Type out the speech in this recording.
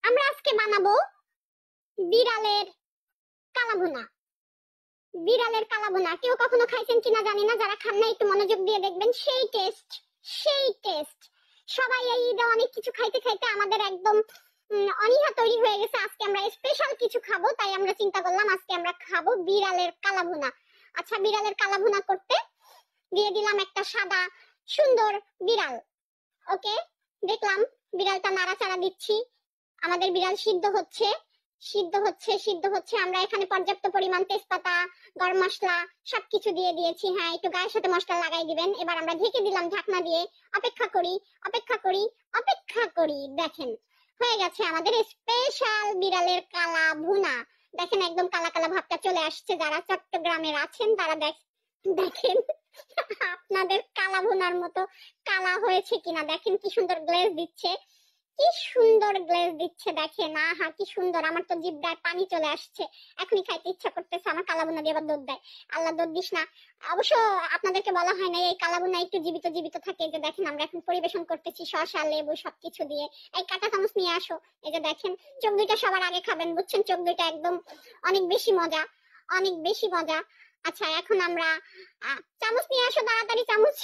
আমরা আজকে বানাবো বিড়ালের কালাভুনা। বিড়ালের কালাভুনা কেউ কখনো খাইছেন কিনা জানি না, যারা খান না একটু মনোযোগ দিয়ে দেখবেন। সেই টেস্ট সবাই এই ঈদে অনেক কিছু খাইতে খাইতে আমাদের একদম অনীহা তৈরি হয়ে গেছে। আজকে আমরা স্পেশাল কিছু খাবো, তাই আমরা চিন্তা করলাম আজকে আমরা খাবো বিড়ালের কালাভুনা। আচ্ছা, বিড়ালের কালাভুনা করতে দিয়ে দিলাম একটা সাদা সুন্দর বিড়াল। ওকে, দেখলাম বিড়ালটা নাড়াচাড়া দিচ্ছি, আমাদের বিড়াল সিদ্ধ হচ্ছে। আমরা এখানে পর্যাপ্ত পরিমাণ তেজপাতা, গরম মশলা সবকিছু দিয়ে দিয়েছি। হ্যাঁ, একটু গায়ের সাথে মশলা লাগাই দিবেন। এবার আমরা ঢেকে দিলাম ঢাকনা দিয়ে। অপেক্ষা করি। দেখেন হয়ে গেছে আমাদের স্পেশাল বিড়ালের কালা ভুনা। দেখেন একদম কালা কালা ভাবটা চলে আসছে। যারা চট্টগ্রামের আছেন তারা দেখেন আপনাদের কালা ভুনার মতো কালা হয়েছে কিনা। দেখেন কি সুন্দর গ্লেজ দিচ্ছে, দেখেন। আহা কি সুন্দর, আমার তো জিহ্বায় পানি চলে আসছে, এখনই খাইতে ইচ্ছা করতেছে। আমার কালাভুনা দিয়ে আবার দুধ দেয়। আল্লাহ দুধ দিস না। অবশ্য আপনাদেরকে বলা হয় না এই কালাভুনা একটু জীবিত থাকে। এই যে দেখেন আমরা এখন পরিবেশন করতেছি শসা, লেবু সবকিছু দিয়ে। এই কাঁটা চামচ নিয়ে আসো। এই যে দেখেন, চোখ দুইটা সবার আগে খাবেন, বুঝছেন? চোখ দুইটা একদম অনেক বেশি মজা। আচ্ছা, এখন আমরা চামচ নিয়ে আসো, তাড়াতাড়ি চামচ।